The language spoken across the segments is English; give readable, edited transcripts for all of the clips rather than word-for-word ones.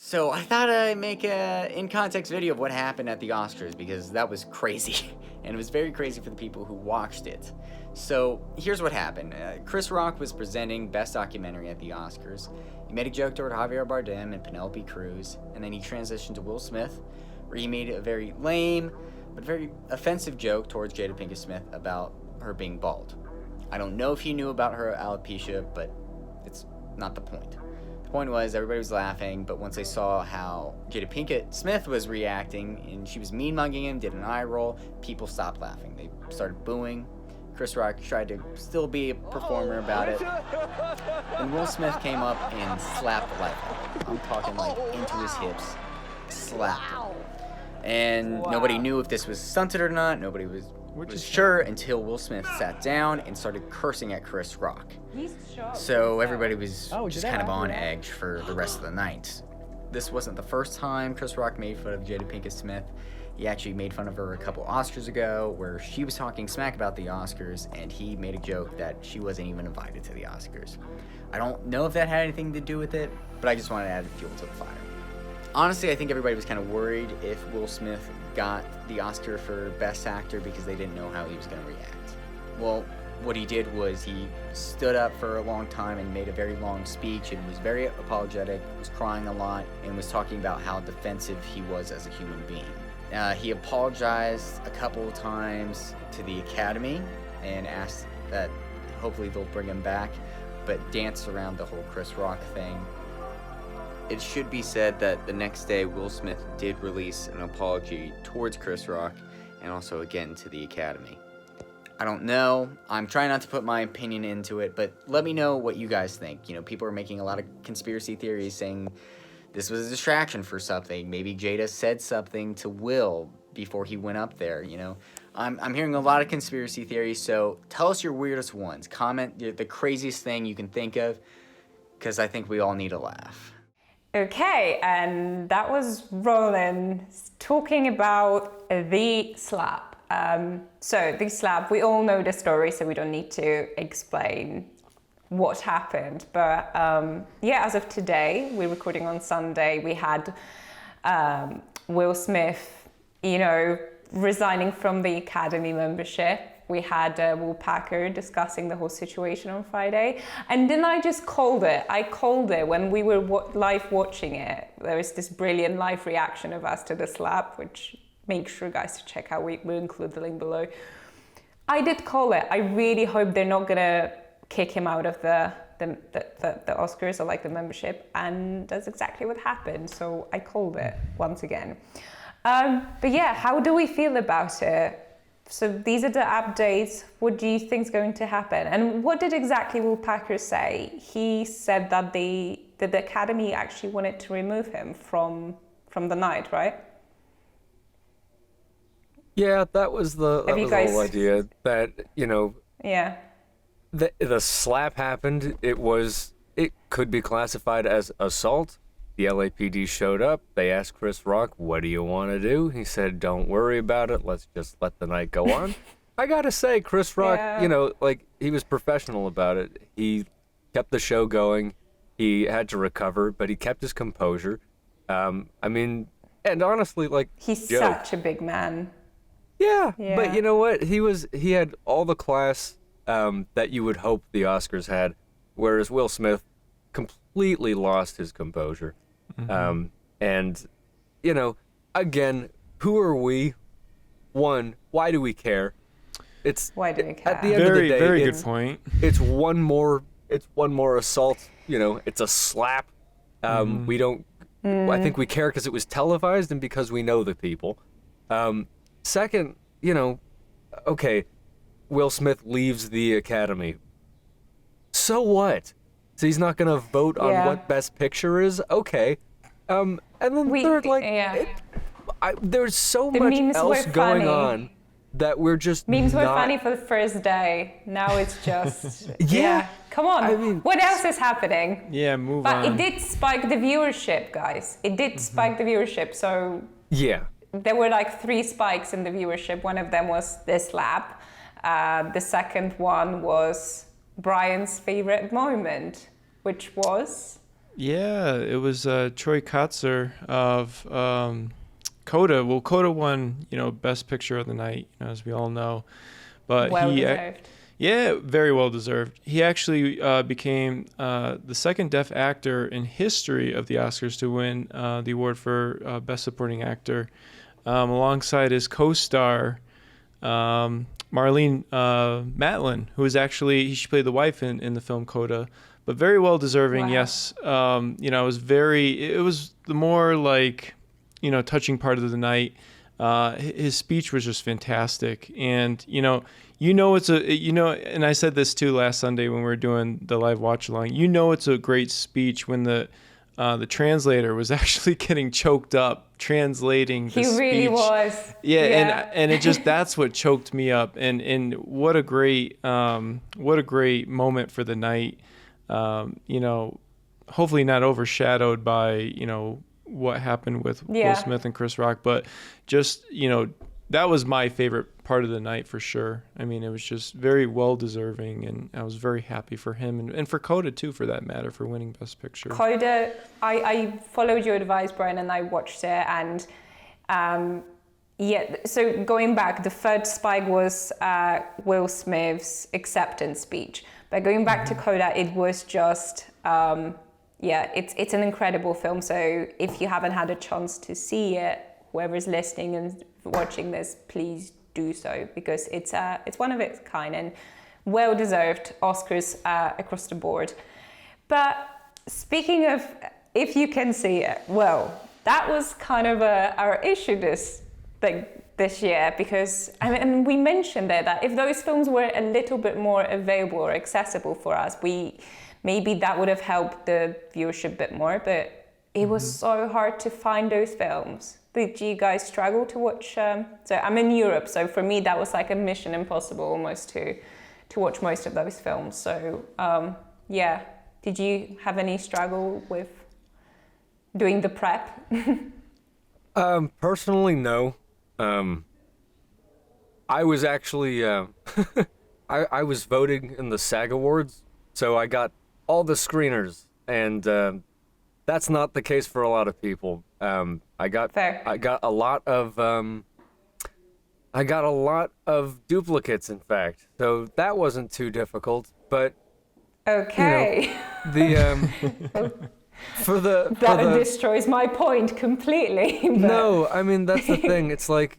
So I thought I'd make a in-context video of what happened at the Oscars because that was crazy. And it was very crazy for the people who watched it. So here's what happened. Chris Rock was presenting Best Documentary at the Oscars. He made a joke toward Javier Bardem and Penelope Cruz. And then he transitioned to Will Smith, where he made a very lame but very offensive joke towards Jada Pinkett-Smith about her being bald. I don't know if he knew about her alopecia, but it's not the point. The point was everybody was laughing, but once they saw how Jada Pinkett-Smith was reacting and she was mean-mugging him, did an eye roll, people stopped laughing. They started booing. Chris Rock tried to still be a performer about it. And Will Smith came up and slapped the life out of him. I'm talking like into his hips, slapped him. And nobody knew if this was stunted or not. Nobody was sure until Will Smith sat down and started cursing at Chris Rock. So everybody was just kind of on edge for the rest of the night. This wasn't the first time Chris Rock made fun of Jada Pinkett Smith. He actually made fun of her a couple Oscars ago where she was talking smack about the Oscars and he made a joke that she wasn't even invited to the Oscars. I don't know if that had anything to do with it, but I just wanted to add fuel to the fire. Honestly, I think everybody was kind of worried if Will Smith got the Oscar for Best Actor because they didn't know how he was going to react. Well, what he did was he stood up for a long time and made a very long speech and was very apologetic, was crying a lot, and was talking about how defensive he was as a human being. He apologized a couple of times to the Academy and asked that hopefully they'll bring him back, but danced around the whole Chris Rock thing. It should be said that the next day, Will Smith did release an apology towards Chris Rock and also again to the Academy. I don't know. I'm trying not to put my opinion into it, but let me know what you guys think. You know, people are making a lot of conspiracy theories saying this was a distraction for something. Maybe Jada said something to Will before he went up there, you know. I'm hearing a lot of conspiracy theories, so tell us your weirdest ones. Comment the craziest thing you can think of, because I think we all need a laugh. Okay, and that was Rolan talking about the slap. So the slap, we all know the story, so we don't need to explain what happened. But yeah, as of today, we're recording on Sunday, we had Will Smith, you know, resigning from the Academy membership. We had Will Packer discussing the whole situation on Friday. And then I just called it. I called it when we were live watching it. There was this brilliant live reaction of us to the slap, which make sure guys to check out. We'll include the link below. I did call it. I really hope they're not gonna kick him out of the Oscars or like the membership. And that's exactly what happened. So I called it once again. But yeah, how do we feel about it? So these are the updates. What do you think is going to happen? And what did exactly Will Packer say? He said that the Academy actually wanted to remove him from the night, right? Yeah, that was the whole idea. That, you know, yeah, the slap happened. It could be classified as assault. The LAPD showed up. They asked Chris Rock, what do you want to do? He said, don't worry about it. Let's just let the night go on. I got to say, Chris Rock, you know, like, he was professional about it. He kept the show going. He had to recover, but he kept his composure. I mean, and honestly, like, he's such a big man. Yeah, but you know what? He had all the class that you would hope the Oscars had, whereas Will Smith completely lost his composure. Mm-hmm. And, you know, again, who are we? One, why do we care? Why do we care? At the end of the day, very good point. It's one more assault. You know, it's a slap. We don't. I think we care because it was televised and because we know the people. Second, you know, okay, Will Smith leaves the Academy. So what? So he's not going to vote on what Best Picture is? Okay. And then third, like, there's so much else going on that we're just Memes were funny for the first day. Now it's just... Come on. I mean, what else is happening? Yeah, move on. But it did spike the viewership, guys. It did spike the viewership, so... Yeah. There were like 3 spikes in the viewership. One of them was this lap. The second one was Brian's favorite moment, which was Yeah, it was Troy Kotzer of CODA. Well, CODA won, Best Picture of the Night, as we all know. But Well deserved. Yeah, very well deserved. He actually became the second deaf actor in history of the Oscars to win the award for Best Supporting Actor, alongside his co-star Marlene Matlin, who was she played the wife in the film CODA, but very well deserving. Wow. Yes, it was the more like touching part of the night. His speech was just fantastic, and and I said this too last Sunday when we were doing the live watch along. It's a great speech when the translator was actually getting choked up translating the speech. He really was. Yeah. And it just, that's what choked me up. And what a great moment for the night. Hopefully not overshadowed by what happened with Will Smith and Chris Rock, but just that was my favorite part of the night for sure. I mean, it was just very well deserving, and I was very happy for him and for CODA too, for that matter, for winning Best Picture. CODA, I followed your advice, Brian, and I watched it, and so going back, the third spike was Will Smith's acceptance speech, but going back to CODA, it was just it's an incredible film. So if you haven't had a chance to see it, whoever's listening and watching this, please do so, because it's one of its kind and well deserved Oscars across the board. But speaking of if you can see it, well, that was kind of our issue this year, because we mentioned there that if those films were a little bit more available or accessible for us, maybe that would have helped the viewership a bit more, but it was so hard to find those films. Did you guys struggle to watch? So I'm in Europe, so for me that was like a mission impossible almost to watch most of those films. So did you have any struggle with doing the prep? Personally, no. I was actually I was voting in the SAG Awards, so I got all the screeners, and that's not the case for a lot of people. I got a lot of duplicates, in fact. So that wasn't too difficult. But okay, that destroys my point completely. But... No, I mean that's the thing. It's like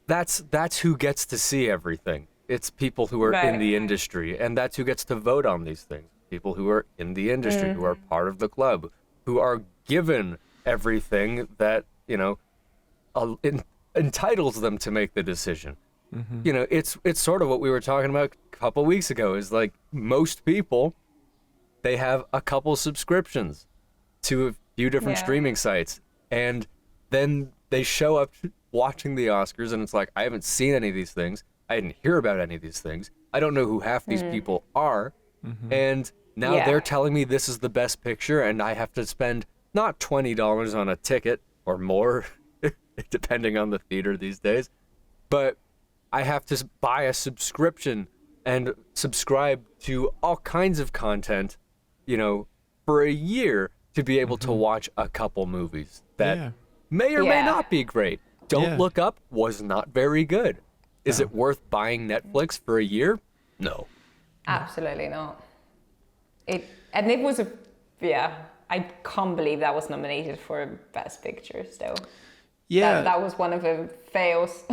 that's who gets to see everything. It's people who are in the industry, and that's who gets to vote on these things. People who are in the industry, who are part of the club, who are given everything that entitles them to make the decision. It's sort of what we were talking about a couple weeks ago. Is like most people, they have a couple subscriptions to a few different streaming sites, and then they show up watching the Oscars, and it's like, I haven't seen any of these things. I didn't hear about any of these things. I don't know who half these people are, and now they're telling me this is the best picture, and I have to spend not $20 on a ticket or more, depending on the theater these days, but I have to buy a subscription and subscribe to all kinds of content, for a year to be able to watch a couple movies that may or may not be great. Don't Look Up was not very good. Is it worth buying Netflix for a year? No. Absolutely not. I can't believe that was nominated for Best Picture still. Yeah. That was one of the fails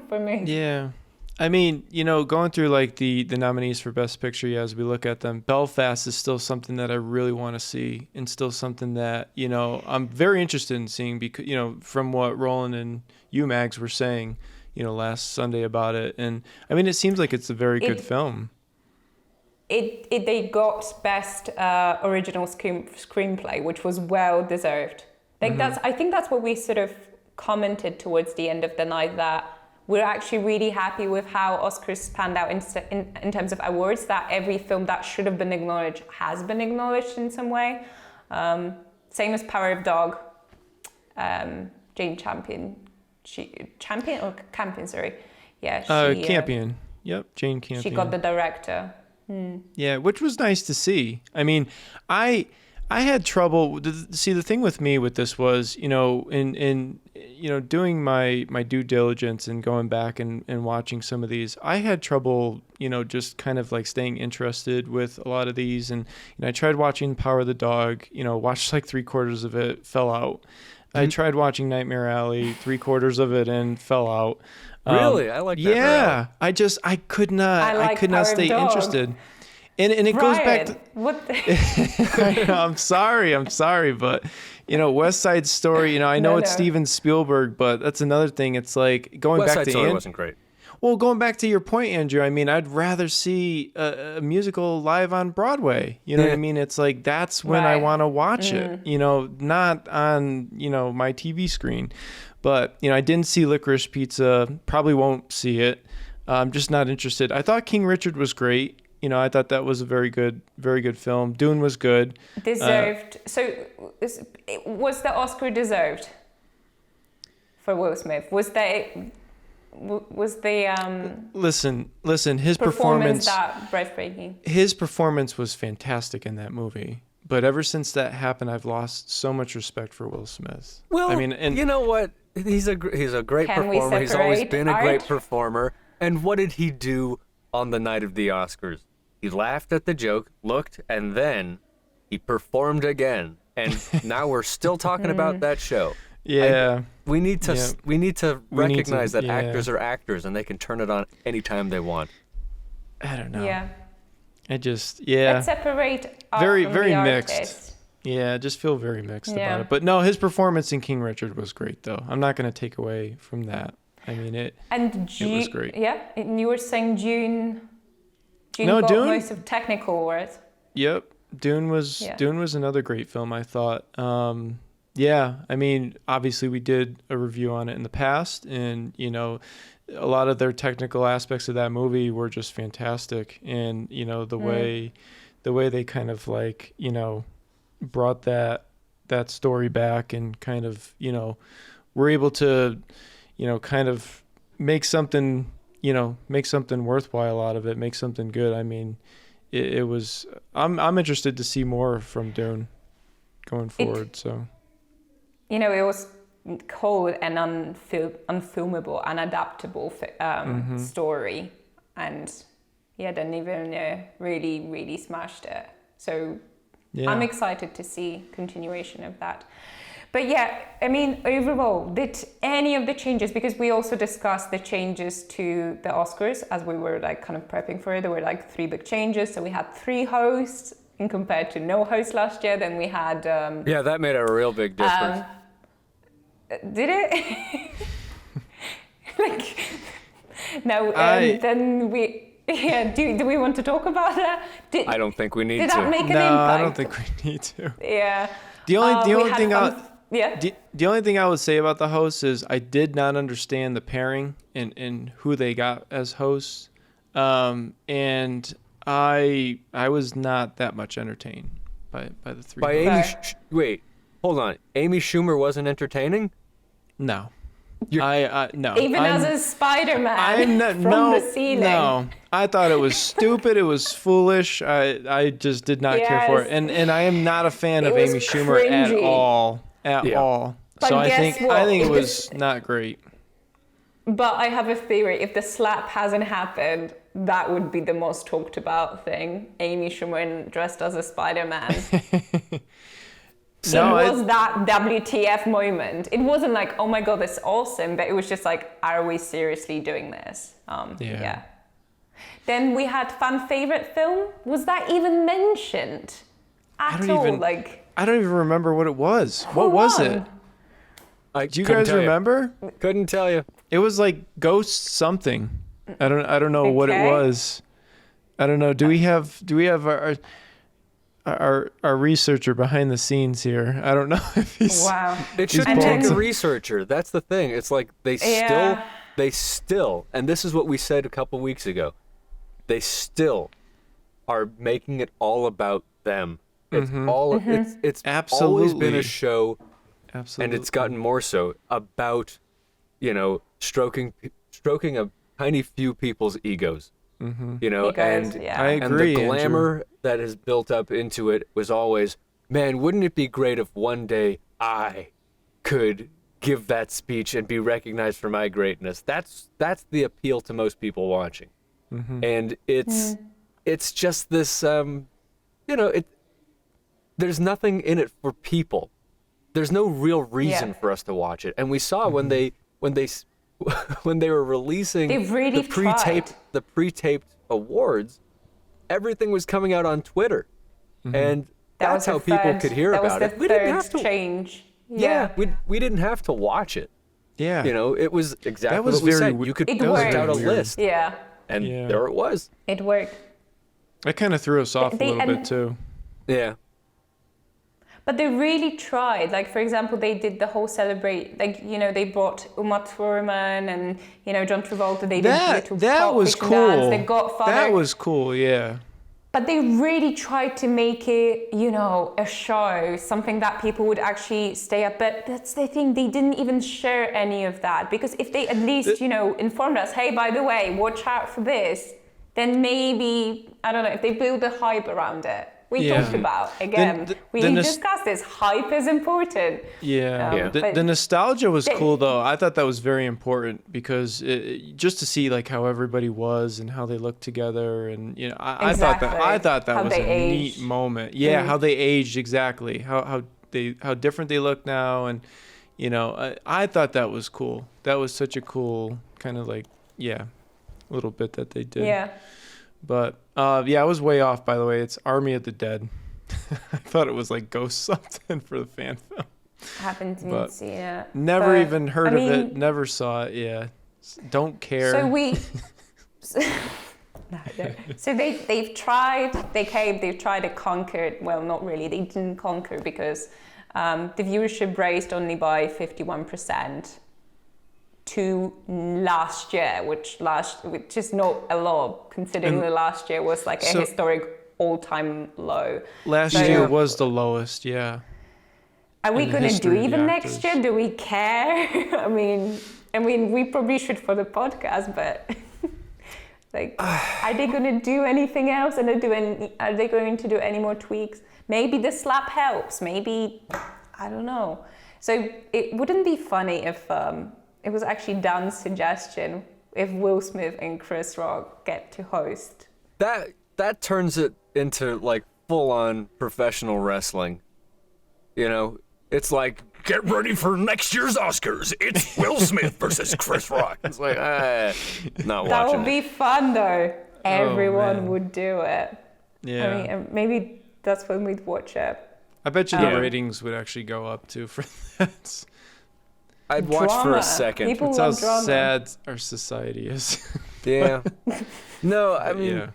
for me. Yeah. I mean, going through like the nominees for Best Picture, as we look at them, Belfast is still something that I really want to see, and still something that, I'm very interested in seeing, because, from what Roland and you, Mags, were saying, last Sunday about it. And I mean, it seems like it's a very good film. They got Best Original Screenplay, which was well deserved. I think that's what we sort of commented towards the end of the night, that we're actually really happy with how Oscars panned out in terms of awards, that every film that should have been acknowledged has been acknowledged in some way. Same as Power of Dog. Jane Campion. Sorry. Yeah. Campion. Yep, Jane Campion. She got the director. Yeah, which was nice to see. I mean, I I had trouble. See, the thing with me with this was, in doing my due diligence and going back and watching some of these, I had trouble, just kind of like staying interested with a lot of these. And I tried watching Power of the Dog, watched like 3/4 of it, fell out. I tried watching Nightmare Alley, 3/4 of it, and fell out. Really? I like Nightmare Alley. I could not Power of stay Dog. interested. And it goes back to what the I'm sorry, but West Side Story, I know it's Steven Spielberg, but that's another thing. It's like going West back Side to Story wasn't great. Well, going back to your point, Andrew, I mean, I'd rather see a musical live on Broadway. You know what I mean? It's like that's when I Right. want to watch it, not on, my TV screen. But, I didn't see Licorice Pizza, probably won't see it. I'm just not interested. I thought King Richard was great. I thought that was a very good film. Dune was good. deserved. So was the Oscar deserved for Will Smith? Was the Listen, his performance that breathtaking? his performance was fantastic in that movie. But ever since that happened, I've lost so much respect for Will Smith. Well, I mean, and you know what? He's a great Can we performer. He's always separate been a great art? performer. And what did he do on the night of the Oscars? He laughed at the joke, looked, and then he performed again. And now we're still talking about that show. yeah. We need to We need to- recognize that yeah. actors are actors and they can turn it on anytime they want. I don't know. Yeah. I just, Let's separate art Very, from very the mixed. artist. Yeah, I just feel very mixed Yeah. about it. But no, his performance in King Richard was great, though. I'm not going to take away from that. I mean, it was great. Yeah, and you were saying June No, got Dune? most of technical words. Yep. Dune was another great film, I thought. Yeah, I mean, obviously we did a review on it in the past, and a lot of their technical aspects of that movie were just fantastic, and the way they kind of like brought that story back and kind of were able to kind of make something worthwhile out of it, make something good. I mean, it was I'm interested to see more from Dune going forward. So It was called an unfilmable, unadaptable story, and Denis Villeneuve really smashed it. So yeah. I'm excited to see continuation of that. But yeah, I mean, overall, did any of the changes, because we also discussed the changes to the Oscars as we were like kind of prepping for it, there were like 3 big changes. So we had 3 hosts in compared to no host last year. Then we had... Yeah, that made a real big difference. Did it? No, then we... Yeah, do we want to talk about that? I don't think we need did to. that make an no, impact? I don't think we need to. Yeah. The only thing the only thing I would say about the hosts is I did not understand the pairing and who they got as hosts, and I was not that much entertained by the 3. By Amy, wait, hold on. Amy Schumer wasn't entertaining? No. You're- No. Even as a Spider-Man from the ceiling. No, I thought it was stupid. It was foolish. I just did not care for it. Yes. And I am not a fan of It was Amy Schumer at cringy. all. Yeah. All. But So I guess think what? it was not great. But I have a theory. If the slap hasn't happened, that would be the most talked about thing. Amy Schumer dressed as a Spider-Man. So it was that WTF moment. It wasn't like, oh my God, that's awesome. But it was just like, are we seriously doing this? Yeah. Then we had fan favorite film. Was that even mentioned at all? I don't even remember what it was. What was it? Do you guys remember? Couldn't tell you. It was like Ghost something. I don't know what it Okay. was. I don't know. Do we have our researcher behind the scenes here? I don't know if he's Wow. It He's shouldn't take balls. a researcher. That's the thing. It's like they still, and this is what we said a couple weeks ago, they still are making it all about them. It's it's always been a Absolutely. show, Absolutely. and it's gotten more so about, stroking a tiny few people's egos. Egos, and yeah. I and agree, the Andrew. glamour that is built up into it was always man, wouldn't it be great if one day I could give that speech and be recognized for my greatness? That's the appeal to most people watching. And it's just this, there's nothing in it for people. There's no real reason for us to watch it. And we saw when they were releasing the pre-taped awards, everything was coming out on Twitter. And that's how people could hear about it. We didn't have to change. Yeah, we didn't have to watch it. Yeah. It was exactly That was what we very said. You could It print worked. out a list. Yeah. And there it was. It worked. That kind of threw us off a little bit too. Yeah. But they really tried. Like, for example, they did the whole celebrate. Like, they brought Uma Thurman and John Travolta. They did little that Pulp was Fiction cool. Dance, The Godfather. That was cool. Yeah. But they really tried to make it, a show, something that people would actually stay up. But that's the thing, they didn't even share any of that. Because if they at least, informed us, hey, by the way, watch out for this, then maybe, I don't know, if they build a hype around it. We talked about, again, we discussed this, hype is important. Yeah. The nostalgia was cool, though. I thought that was very important because just to see like how everybody was and how they looked together, and I thought that how was a neat moment. Yeah, how they aged exactly, how different they look now, and I thought that was cool. That was such a cool kind of like little bit that they did. Yeah. But I was way off, by the way. It's Army of the Dead. I thought it was like Ghost something for the fan film. Haven't even seen it. Never even heard of it. Never saw it. Yeah, don't care. So so they've tried. They've tried to conquer it. Well, not really. They didn't conquer because the viewership raised only by 51%. To last year, which is not a lot, considering the last year was like a historic all-time low. Last year was the lowest, yeah. Are we going to do even next year? Do we care? I mean, we probably should for the podcast, but are they going to do anything else? And are they going to do any more tweaks? Maybe the slap helps. Maybe, I don't know. So it wouldn't be funny if it was actually Dan's suggestion if Will Smith and Chris Rock get to host. That turns it into like full-on professional wrestling. It's like, get ready for next year's Oscars. It's Will Smith versus Chris Rock. It's like, not watching. That would be fun though. Everyone would do it. Yeah. I mean, maybe that's when we'd watch it. I bet you the ratings would actually go up too for that. I'd watch for a second. People That's how sad our society is. Yeah. No, I mean,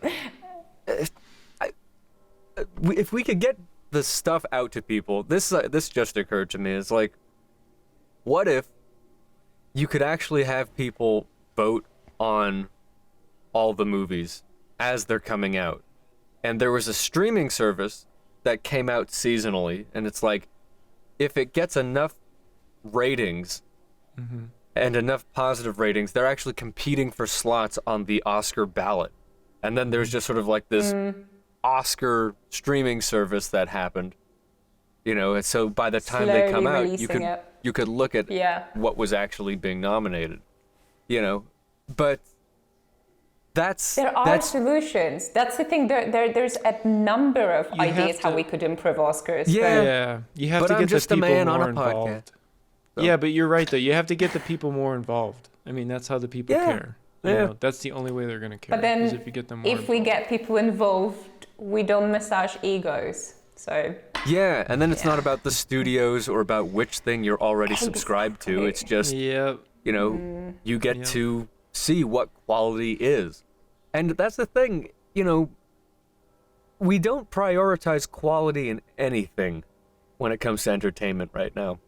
if we could get the stuff out to people, this just occurred to me. It's like, what if you could actually have people vote on all the movies as they're coming out? And there was a streaming service that came out seasonally, and it's like, if it gets enough ratings and enough positive ratings, they're actually competing for slots on the Oscar ballot. And then there's just sort of like this Oscar streaming service that happened, and so by the time they come out, you could look at what was actually being nominated, but there are solutions. That's the thing. There's a number of ideas how we could improve Oscars. Yeah. You have to get the people more involved. Podcast. So. Yeah, but you're right though. You have to get the people more involved. I mean, that's how the people care. That's the only way they're gonna care. But then, is if you get them more involved. We get people involved, we don't massage egos. So. Yeah, and then it's not about the studios or about which thing you're already subscribed to. It's just you get to see what quality is, and that's the thing. We don't prioritize quality in anything when it comes to entertainment right now.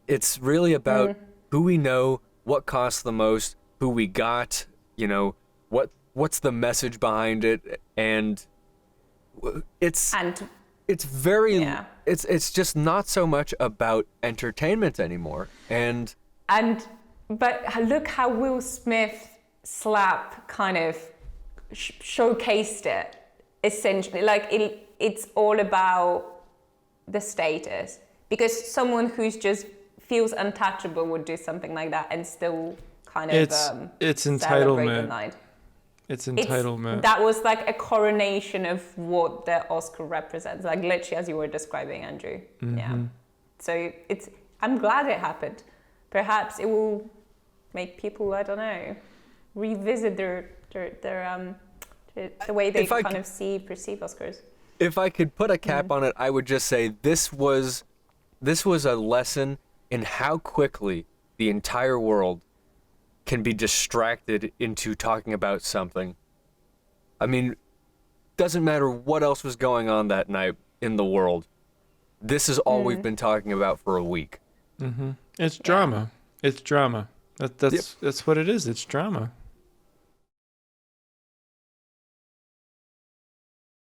It's really about who we know, what costs the most, who we got, what's the message behind it, and it's just not so much about entertainment anymore. But look how Will Smith slap kind of showcased it. Essentially, like it's all about the status, because someone who's just feels untouchable would do something like that and still kind of it's celebrate the entitlement. night. It's entitlement. That was like a coronation of what the Oscar represents, like literally as you were describing, Andrew. Yeah. So I'm glad it happened. Perhaps it will make people, I don't know, revisit the way they kind of perceive Oscars. If I could put a cap on it, I would just say this was a lesson in how quickly the entire world can be distracted into talking about something. I mean, doesn't matter what else was going on that night in the world. This is all we've been talking about for a week. It's drama. It's drama. That's what it is. It's drama.